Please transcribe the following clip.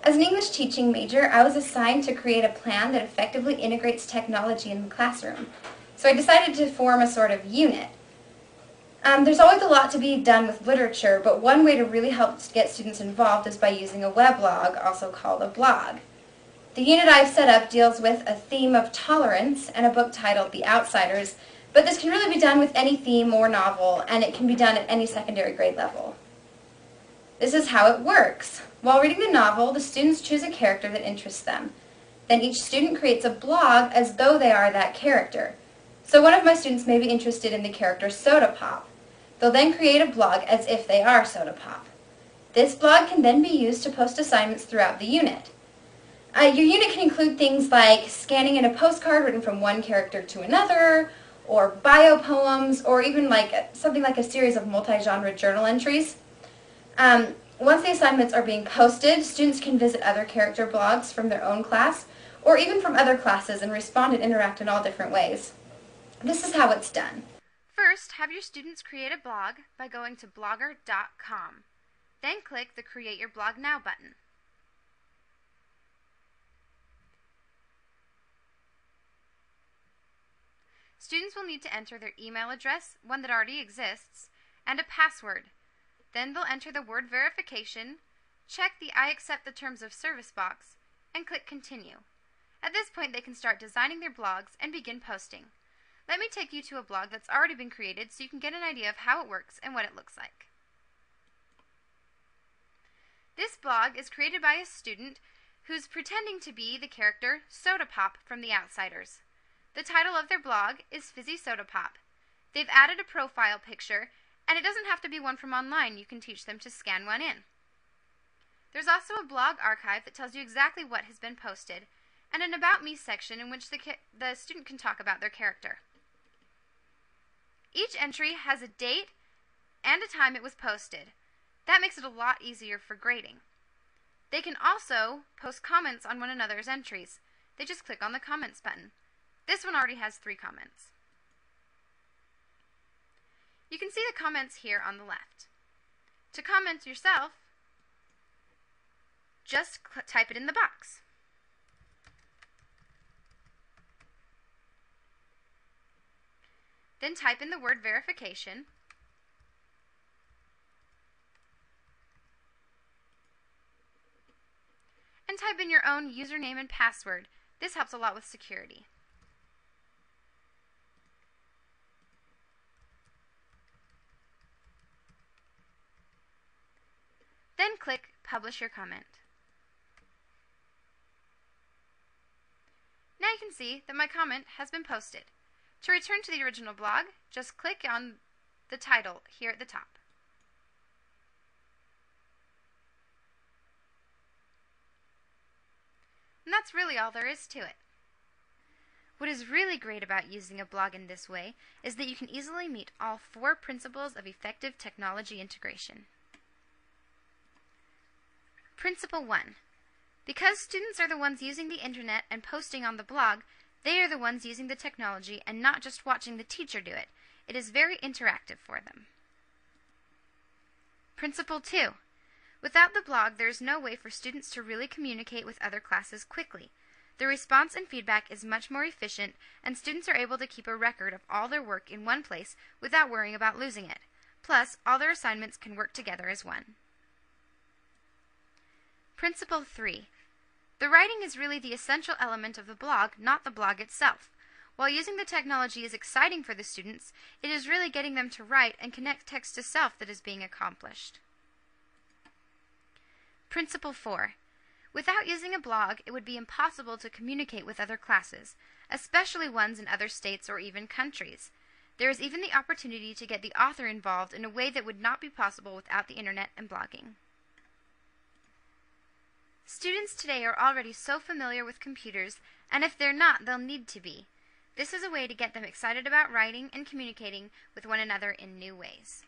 As an English teaching major, I was assigned to create a plan that effectively integrates technology in the classroom. So I decided to form a sort of unit. There's always a lot to be done with literature, but one way to really help get students involved is by using a weblog, also called a blog. The unit I've set up deals with a theme of tolerance and a book titled The Outsiders, but this can really be done with any theme or novel, and it can be done at any secondary grade level. This is how it works. While reading the novel, the students choose a character that interests them. Then each student creates a blog as though they are that character. So one of my students may be interested in the character Soda Pop. They'll then create a blog as if they are Soda Pop. This blog can then be used to post assignments throughout the unit. Your unit can include things like scanning in a postcard written from one character to another, or bio poems, or even something like a series of multi-genre journal entries. Once the assignments are being posted, students can visit other character blogs from their own class, or even from other classes, and respond and interact in all different ways. This is how it's done. First, have your students create a blog by going to blogger.com. Then click the Create Your Blog Now button. Students will need to enter their email address, one that already exists, and a password. Then they'll enter the word verification, check the I accept the terms of service box, and click Continue. At this point, they can start designing their blogs and begin posting. Let me take you to a blog that's already been created so you can get an idea of how it works and what it looks like. This blog is created by a student who's pretending to be the character Soda Pop from The Outsiders. The title of their blog is Fizzy Soda Pop. They've added a profile picture, and it doesn't have to be one from online. You can teach them to scan one in. There's also a blog archive that tells you exactly what has been posted, and an About Me section in which the student can talk about their character. Each entry has a date and a time it was posted. That makes it a lot easier for grading. They can also post comments on one another's entries. They just click on the Comments button. This one already has 3 comments. You can see the comments here on the left. To comment yourself, just type it in the box. Then type in the word verification, and type in your own username and password. This helps a lot with security. Then click Publish Your Comment. Now you can see that my comment has been posted. To return to the original blog, just click on the title here at the top. And that's really all there is to it. What is really great about using a blog in this way is that you can easily meet all 4 principles of effective technology integration. Principle 1. Because students are the ones using the internet and posting on the blog, they are the ones using the technology and not just watching the teacher do it. It is very interactive for them. Principle 2. Without the blog, there is no way for students to really communicate with other classes quickly. The response and feedback is much more efficient, and students are able to keep a record of all their work in one place without worrying about losing it. Plus, all their assignments can work together as one. Principle 3. The writing is really the essential element of the blog, not the blog itself. While using the technology is exciting for the students, it is really getting them to write and connect text to self that is being accomplished. Principle 4. Without using a blog, it would be impossible to communicate with other classes, especially ones in other states or even countries. There is even the opportunity to get the author involved in a way that would not be possible without the internet and blogging. Students today are already so familiar with computers, and if they're not, they'll need to be. This is a way to get them excited about writing and communicating with one another in new ways.